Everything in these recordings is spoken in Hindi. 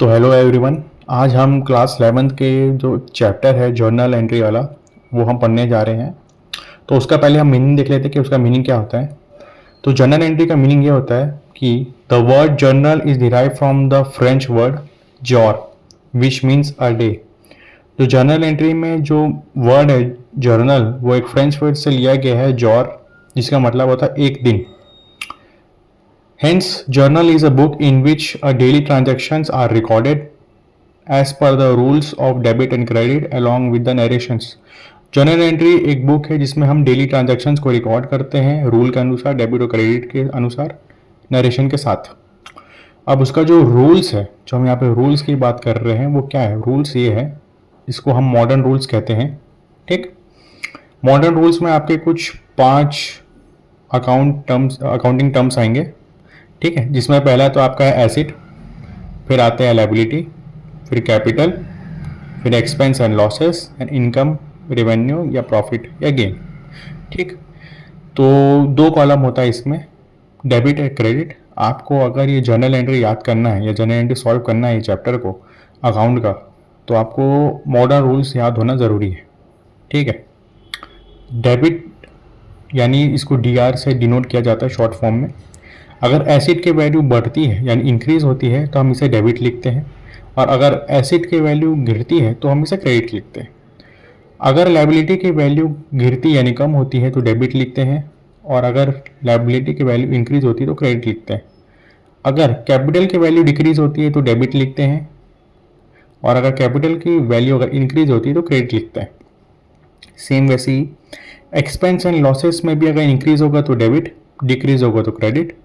तो हेलो एवरीवन। आज हम क्लास 11th के जो चैप्टर है जर्नल एंट्री वाला वो हम पढ़ने जा रहे हैं। तो उसका पहले हम मीनिंग देख लेते हैं कि उसका मीनिंग क्या होता है। तो जर्नल एंट्री का मीनिंग ये होता है कि the word journal is derive from the French word jaw which means a day. तो जर्नल एंट्री में जो वर्ड है जर्नल वो एक फ्रेंच वर्ड से लिया गया है जॉर, जिसका मतलब होता है एक दिन। Hence, journal is a book in which daily transactions are recorded as per the rules of debit and credit along with the narrations. Journal entry एक बुक है जिसमें हम डेली ट्रांजैक्शंस को रिकॉर्ड करते हैं रूल के अनुसार, डेबिट और क्रेडिट के अनुसार, नरेशन के साथ। अब उसका जो रूल्स है, जो हम यहाँ पे रूल्स की बात कर रहे हैं, वो क्या है? रूल्स ये है, इसको हम मॉडर्न रूल्स कहते हैं। ठीक। मॉडर्न रूल्स में आपके कुछ 5 अकाउंटिंग टर्म्स आएंगे। ठीक है, जिसमें पहला तो आपका है एसिड, फिर आते हैं लायबिलिटी, फिर कैपिटल, फिर expense and losses and income, revenue या प्रॉफिट या गेन। ठीक। तो 2 कॉलम होता है इसमें, डेबिट और क्रेडिट। आपको अगर ये जर्नल एंट्री याद करना है या जर्नल एंट्री सॉल्व करना है ये चैप्टर को अकाउंट का, तो आपको मॉडर्न रूल्स याद होना ज़रूरी है। ठीक है। डेबिट यानी इसको डी आर से डिनोट किया जाता है शॉर्ट फॉर्म में। अगर एसिड की वैल्यू बढ़ती है यानी इंक्रीज होती है तो हम इसे डेबिट लिखते हैं, और अगर एसिड की वैल्यू गिरती है तो हम इसे क्रेडिट लिखते हैं। अगर लायबिलिटी की वैल्यू गिरती यानी कम होती है तो डेबिट लिखते हैं, और अगर लायबिलिटी की वैल्यू इंक्रीज होती है तो क्रेडिट लिखते हैं। अगर कैपिटल की वैल्यू डिक्रीज होती है तो डेबिट लिखते हैं, और अगर कैपिटल की वैल्यू अगर इंक्रीज होती है तो क्रेडिट लिखते हैं। सेम वैसे ही एक्सपेंस एंड लॉसेस में भी अगर इंक्रीज होगा तो डेबिट, डिक्रीज होगा तो क्रेडिट।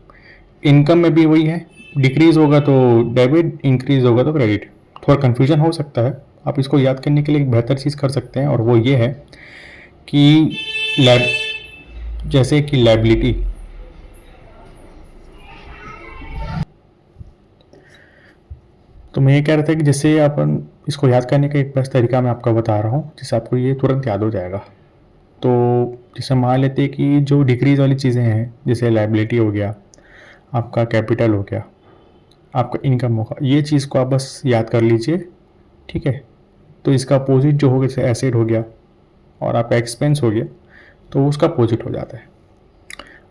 इनकम में भी वही है, डिक्रीज होगा तो डेबिट, इंक्रीज होगा तो क्रेडिट। थोड़ा कन्फ्यूजन हो सकता है, आप इसको याद करने के लिए एक बेहतर चीज़ कर सकते हैं, और वो ये है कि लैब जैसे कि लायबिलिटी, तो मैं ये कह रहा था कि जैसे अपन इसको याद करने का एक बेस्ट तरीका मैं आपको बता रहा हूँ जिससे आपको ये तुरंत याद हो जाएगा। तो जैसे मान लेते हैं कि जो डिक्रीज वाली चीज़ें हैं, जैसे लायबिलिटी हो गया, आपका कैपिटल हो गया, आपका इनकम होगा, ये चीज़ को आप बस याद कर लीजिए। ठीक है। तो इसका अपोजिट जो हो गया, जैसे एसिड हो गया और आपका एक्सपेंस हो गया, तो उसका अपोजिट हो जाता है।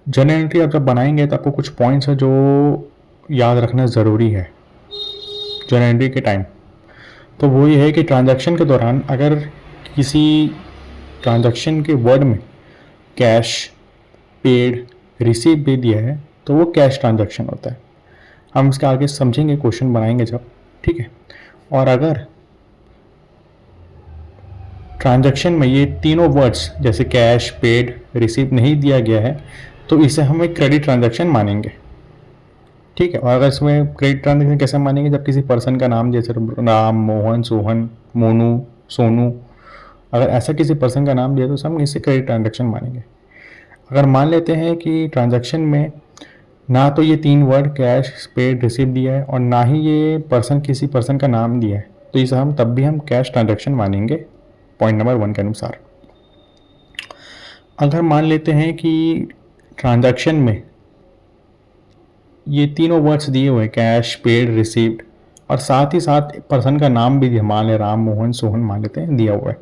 जर्नल एंट्री आप जब बनाएंगे तो आपको कुछ पॉइंट्स है जो याद रखना ज़रूरी है जर्नल एंट्री के टाइम। तो वो ये है कि ट्रांजैक्शन के दौरान अगर किसी ट्रांजैक्शन के वर्ड में कैश, पेड, रिसीव दे दिया है तो वो कैश ट्रांजैक्शन होता है। हम इसके आगे समझेंगे, क्वेश्चन बनाएंगे जब। ठीक है। और अगर ट्रांजैक्शन में ये तीनों वर्ड्स जैसे कैश, पेड, रिसीव नहीं दिया गया है तो इसे हम एक क्रेडिट ट्रांजैक्शन मानेंगे। ठीक है। और अगर इसमें क्रेडिट ट्रांजैक्शन कैसे मानेंगे? जब किसी पर्सन का नाम जैसे राम, मोहन, सोहन, मोनू, सोनू, अगर ऐसा किसी पर्सन का नाम दिया तो हम इसे क्रेडिट ट्रांजैक्शन मानेंगे। अगर मान लेते हैं कि ट्रांजैक्शन में ना तो ये 3 वर्ड कैश, पेड, रिसीव दिया है और ना ही ये पर्सन किसी पर्सन का नाम दिया है, तो इसे हम तब भी हम कैश ट्रांजैक्शन मानेंगे पॉइंट नंबर 1 के अनुसार। अगर मान लेते हैं कि ट्रांजैक्शन में ये तीनों वर्ड्स दिए हुए कैश, पेड, रिसीव्ड, और साथ ही साथ पर्सन का नाम भी मान लें, राम, मोहन, सोहन मान लेते हैं, दिया हुआ है,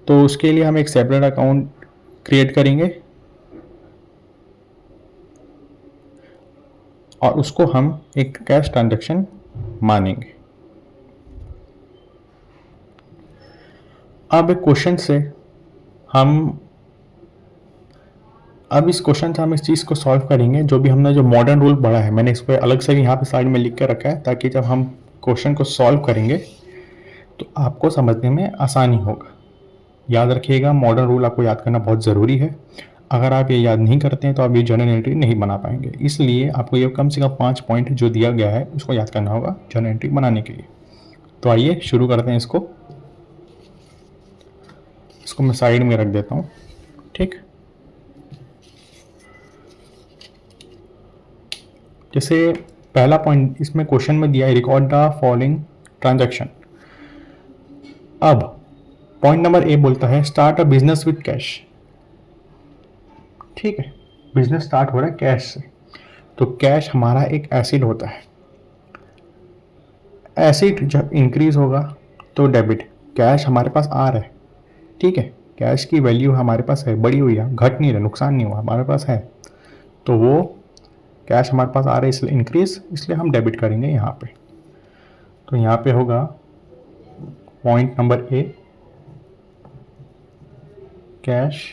तो उसके लिए हम एक सेपरेट अकाउंट क्रिएट करेंगे और उसको हम एक कैश ट्रांजैक्शन मानेंगे। अब एक क्वेश्चन से हम अब इस क्वेश्चन से हम इस चीज़ को सॉल्व करेंगे, जो भी हमने जो मॉडर्न रूल पढ़ा है, मैंने इसको अलग से यहाँ पे साइड में लिख के रखा है ताकि जब हम क्वेश्चन को सॉल्व करेंगे तो आपको समझने में आसानी होगा। याद रखिएगा, मॉडर्न रूल आपको याद करना बहुत ज़रूरी है। अगर आप ये याद नहीं करते हैं तो आप ये जर्नल एंट्री नहीं बना पाएंगे, इसलिए आपको ये कम से कम 5 पॉइंट जो दिया गया है उसको याद करना होगा जर्नल एंट्री बनाने के लिए। तो आइए शुरू करते हैं इसको मैं साइड में रख देता हूँ। ठीक। जैसे पहला पॉइंट इसमें क्वेश्चन में दिया है, रिकॉर्ड द फॉलोइंग ट्रांजैक्शन। अब पॉइंट नंबर ए बोलता है start a business with cash. ठीक है। बिजनेस स्टार्ट हो रहा है कैश से, तो कैश हमारा एक एसिड होता है। एसिड जब इंक्रीज होगा तो डेबिट। कैश हमारे पास आ रहा है, ठीक है, कैश की वैल्यू हमारे पास है, बढ़ी हुई है, घट नहीं रहा, नुकसान नहीं हुआ, हमारे पास है, तो वो कैश हमारे पास आ रहा है इसलिए इंक्रीज, इसलिए हम डेबिट करेंगे यहाँ पे। तो यहाँ पे होगा point number A, cash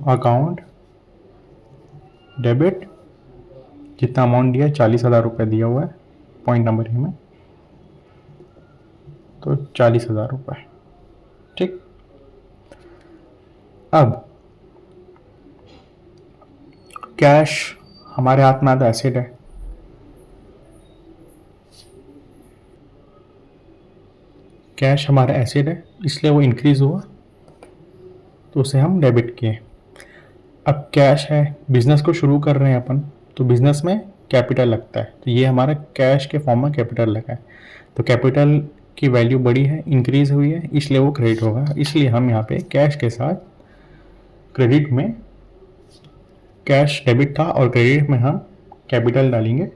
account debit, जितना अमाउंट दिया है 40,000 रुपये दिया हुआ है पॉइंट नंबर ए में, तो 40,000 रुपये, ठीक। अब कैश हमारे हाथ में आता एसिड है, कैश हमारा एसिड है इसलिए वो इंक्रीज हुआ, तो उसे हम डेबिट किए। अब कैश है, बिजनेस को शुरू कर रहे हैं अपन, तो बिजनेस में कैपिटल लगता है, तो ये हमारा कैश के फॉर्म में कैपिटल लगा है, तो कैपिटल की वैल्यू बड़ी है, इंक्रीज हुई है, इसलिए वो क्रेडिट होगा। इसलिए हम यहाँ पे कैश के साथ क्रेडिट में, कैश डेबिट था और क्रेडिट में हम कैपिटल डालेंगे।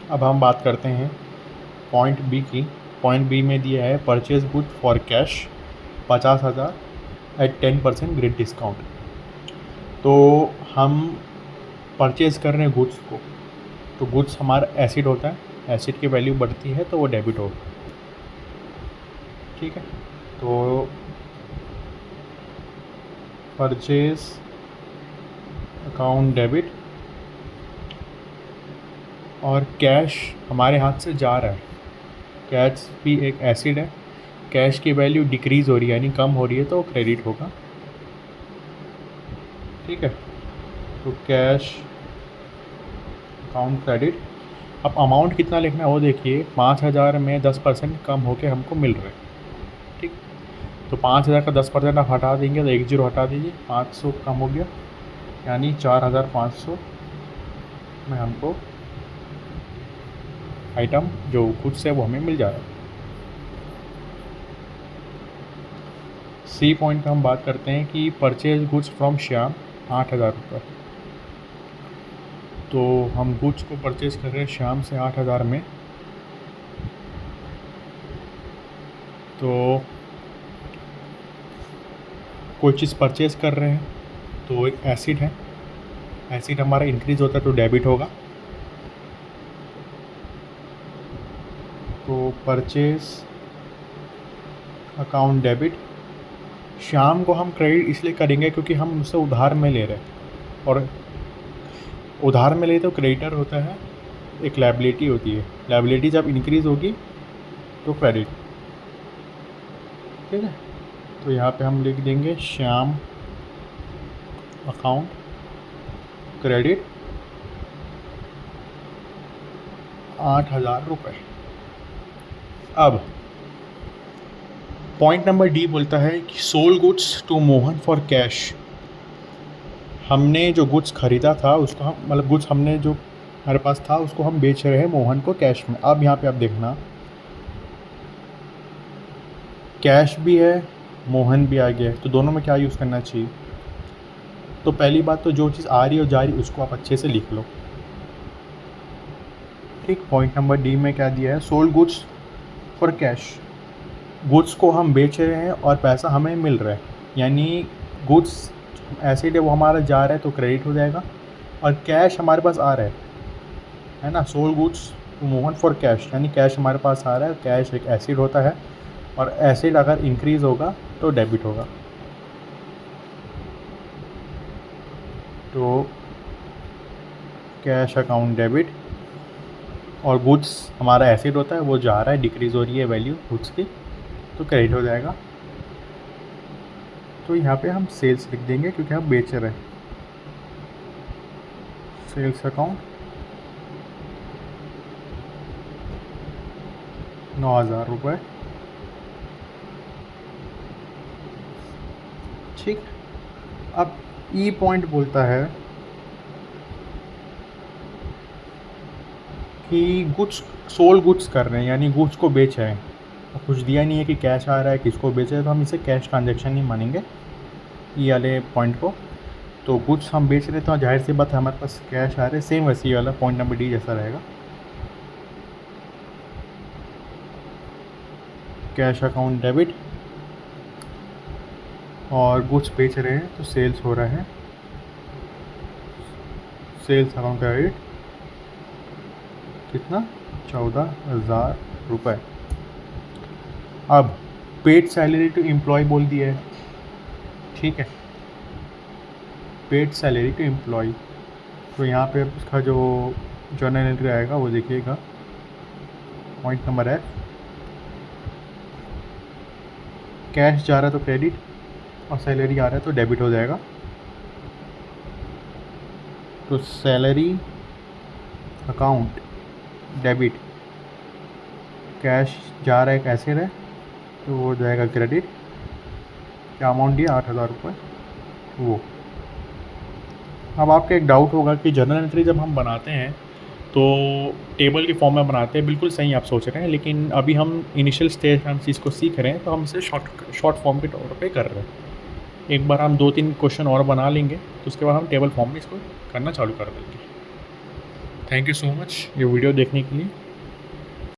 अब हम बात करते हैं पॉइंट बी की। पॉइंट बी में दिया है purchase good for cash 50,000 at 10% trade discount. तो हम परचेज़ कर रहे हैं गुड्स को, तो गुड्स हमारा एसिड होता है, एसिड की वैल्यू बढ़ती है तो वो डेबिट होगा, ठीक है। तो परचेज अकाउंट डेबिट, और कैश हमारे हाथ से जा रहा है, कैश भी एक एसिड है, कैश की वैल्यू डिक्रीज़ हो रही है यानी कम हो रही है, तो क्रेडिट होगा, ठीक है। तो कैश अकाउंट क्रेडिट। अब अमाउंट कितना लिखना है वो देखिए, 5,000 में 10% कम होके हमको मिल रहा है, ठीक। तो 5,000 का 10% आप हटा देंगे तो 1 0 हटा दीजिए, 500 कम हो गया, यानी 4,500 में हमको आइटम जो गुड्स है वो हमें मिल जा रहा है। सी पॉइंट पे हम बात करते हैं कि परचेज गुड्स फ्रॉम श्याम 8,000 रुपये। तो हम गुड्स को परचेज़ कर रहे हैं श्याम से 8,000 में, तो कोई चीज़ परचेज़ कर रहे हैं तो एक एसिड है, एसिड हमारा इंक्रीज़ होता है तो डेबिट होगा। तो परचेज़ अकाउंट डेबिट, श्याम को हम क्रेडिट इसलिए करेंगे क्योंकि हम उससे उधार में ले रहे हैं, और उधार में ले तो क्रेडिटर होता है, एक लायबिलिटी होती है, लायबिलिटी जब इंक्रीज़ होगी तो क्रेडिट, ठीक है। तो यहाँ पे हम लिख देंगे श्याम अकाउंट क्रेडिट 8,000 रुपये। अब पॉइंट नंबर डी बोलता है कि sold goods to Mohan for cash. हमने जो गुड्स ख़रीदा था उसको हम, मतलब गुड्स हमने जो हमारे पास था उसको हम बेच रहे हैं मोहन को कैश में। अब यहाँ पे आप देखना, कैश भी है, मोहन भी आ गया है, तो दोनों में क्या यूज़ करना चाहिए। तो पहली बात तो जो चीज़ आ रही है और जा रही है उसको आप अच्छे से लिख लो, ठीक। पॉइंट नंबर डी में क्या दिया है, sold goods for cash, goods को हम बेच रहे हैं और पैसा हमें मिल रहा है, यानी गुड्स एसिड है वो हमारा जा रहा है तो क्रेडिट हो जाएगा, और कैश हमारे पास आ रहा है ना। Sold goods to Mohan for cash, यानी कैश हमारे पास आ रहा है, कैश एक एसिड होता है, और एसिड अगर इंक्रीज़ होगा तो डेबिट होगा। तो कैश अकाउंट डेबिट, और गुड्स हमारा एसिड होता है वो जा रहा है, डिक्रीज़ हो रही है वैल्यू गुड्स की, तो क्रेडिट हो जाएगा। तो यहाँ पे हम सेल्स लिख देंगे क्योंकि हम बेच रहे हैं, सेल्स अकाउंट 9,000 रुपये, ठीक। अब ई पॉइंट बोलता है कि गुड्स सोल्ड गुड्स कर रहे हैं, यानी गुड्स को बेच रहे हैं, और कुछ दिया नहीं है कि कैश आ रहा है, किसको बेच रहे हैं, तो हम इसे कैश ट्रांजैक्शन नहीं मानेंगे ये वाले पॉइंट को। तो गुड्स हम बेच रहे थे और जाहिर सी बात है हमारे पास कैश आ रहा है, सेम वैसे ही वाला पॉइंट नंबर डी जैसा रहेगा। कैश अकाउंट डेबिट, और गुड्स बेच रहे हैं तो सेल्स हो रहा है, सेल्स अकाउंट क्रेडिट कितना 14,000 रुपये। अब पेड सैलरी टू एम्प्लॉय बोल दिया है, ठीक है, पेड सैलरी टू एम्प्लॉय। तो यहाँ पे उसका जो जर्नल एंट्री आएगा वो देखिएगा, पॉइंट नंबर है कैश जा रहा है तो क्रेडिट और सैलरी आ रहा है तो डेबिट हो जाएगा। तो सैलरी अकाउंट डेबिट, कैश जा रहा है एक एसेट है तो वो हो जाएगा क्रेडिट। क्या अमाउंट दिया 8,000 रुपये वो। अब आपका एक डाउट होगा कि जर्नल एंट्री जब हम बनाते हैं तो टेबल के फॉर्म में बनाते हैं, बिल्कुल सही आप सोच रहे हैं, लेकिन अभी हम इनिशियल स्टेज में हम चीज़ को सीख रहे हैं तो हम इसे शॉर्ट फॉर्म के तौर पे कर रहे हैं। एक बार हम 2-3 क्वेश्चन और बना लेंगे तो उसके बाद हम टेबल फॉर्म में इसको करना चालू कर देंगे। थैंक यू सो मच ये वीडियो देखने के लिए।